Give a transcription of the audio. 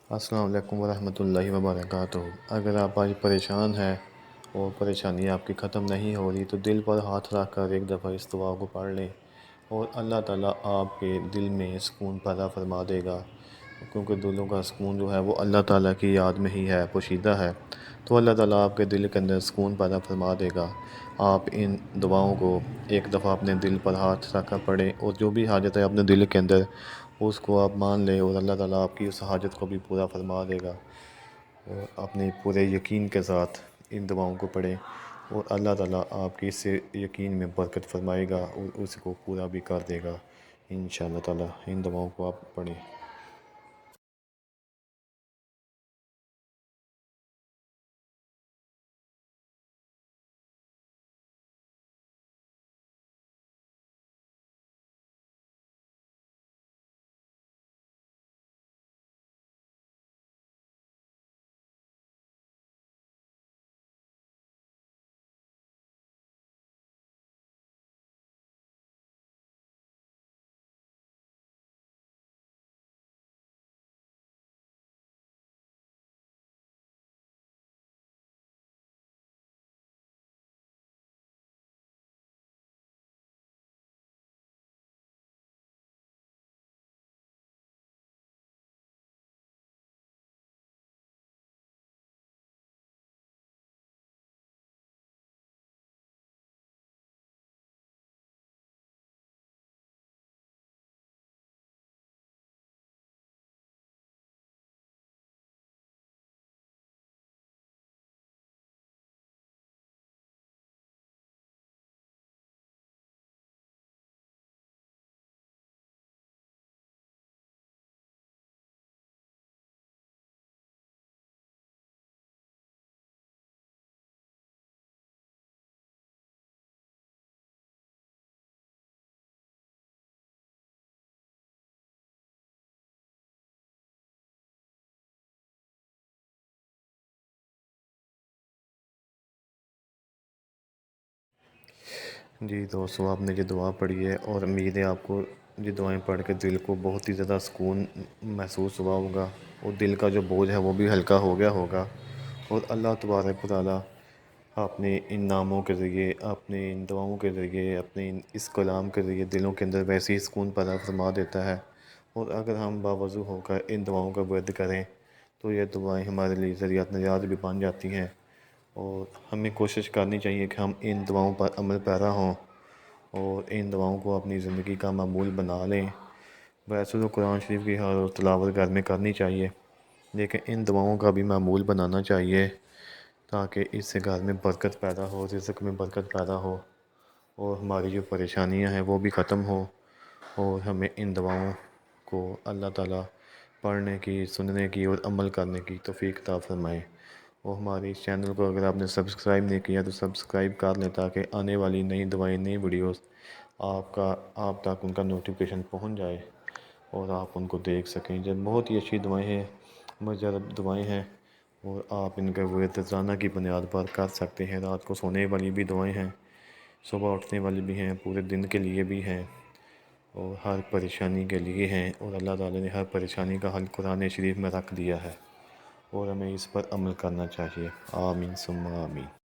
السلام علیکم ورحمۃ اللہ وبرکاتہ۔ اگر آپ آج پریشان ہیں اور پریشانی آپ کی ختم نہیں ہو رہی تو دل پر ہاتھ رکھ کر ایک دفعہ اس دعا کو پڑھ لیں اور اللہ تعالیٰ آپ کے دل میں سکون پیدا فرما دے گا، کیونکہ دلوں کا سکون جو ہے وہ اللہ تعالیٰ کی یاد میں ہی ہے، پوشیدہ ہے۔ تو اللہ تعالیٰ آپ کے دل کے اندر سکون پیدا فرما دے گا۔ آپ ان دعاؤں کو ایک دفعہ اپنے دل پر ہاتھ رکھ کر پڑھیں اور جو بھی حاجت ہے اپنے دل کے اندر اس کو آپ مان لیں، اور اللہ تعالیٰ آپ کی اس حاجت کو بھی پورا فرما دے گا۔ اور اپنے پورے یقین کے ساتھ ان دعاؤں کو پڑھیں اور اللہ تعالیٰ آپ کی اس یقین میں برکت فرمائے گا اور اس کو پورا بھی کر دے گا انشاءاللہ تعالیٰ۔ ان دعاؤں کو آپ پڑھیں۔ جی دوستو، آپ نے یہ دعا پڑھی ہے اور امید ہے آپ کو یہ دعائیں پڑھ کے دل کو بہت ہی زیادہ سکون محسوس ہوا ہوگا اور دل کا جو بوجھ ہے وہ بھی ہلکا ہو گیا ہوگا، اور اللہ تبارک و تعالیٰ اپنے ان ناموں کے ذریعے، اپنے ان دعاؤں کے ذریعے، اپنے اس کلام کے ذریعے دلوں کے اندر ویسے ہی سکون پیدا فرما دیتا ہے۔ اور اگر ہم باوضو ہو کر ان دعاؤں کا ورد کریں تو یہ دعائیں ہمارے لیے ذریعہ نجات بھی بن جاتی ہیں، اور ہمیں کوشش کرنی چاہیے کہ ہم ان دعاؤں پر عمل پیرا ہوں اور ان دعاؤں کو اپنی زندگی کا معمول بنا لیں۔ ویسے تو قرآن شریف کی ہر روز تلاوت گھر میں کرنی چاہیے، لیکن ان دعاؤں کا بھی معمول بنانا چاہیے تاکہ اس سے گھر میں برکت پیدا ہو، رزق میں برکت پیدا ہو، اور ہماری جو پریشانیاں ہیں وہ بھی ختم ہوں، اور ہمیں ان دعاؤں کو اللہ تعالیٰ پڑھنے کی، سننے کی اور عمل کرنے کی توفیق عطا فرمائے۔ اور ہماری اس چینل کو اگر آپ نے سبسکرائب نہیں کیا تو سبسکرائب کر لیں تاکہ آنے والی نئی دعائیں، نئی ویڈیوز آپ تک ان کا نوٹیفیکیشن پہنچ جائے اور آپ ان کو دیکھ سکیں۔ جب بہت ہی اچھی دعائیں ہیں، مجرب دعائیں ہیں، اور آپ ان کا ورد روزانہ کی بنیاد پر کر سکتے ہیں۔ رات کو سونے والی بھی دعائیں ہیں، صبح اٹھنے والی بھی ہیں، پورے دن کے لیے بھی ہیں، اور ہر پریشانی کے لیے ہیں، اور اللہ تعالیٰ نے ہر پریشانی کا حل قرآن شریف میں رکھ دیا ہے، اور ہمیں اس پر عمل کرنا چاہیے۔ آمین ثم آمین۔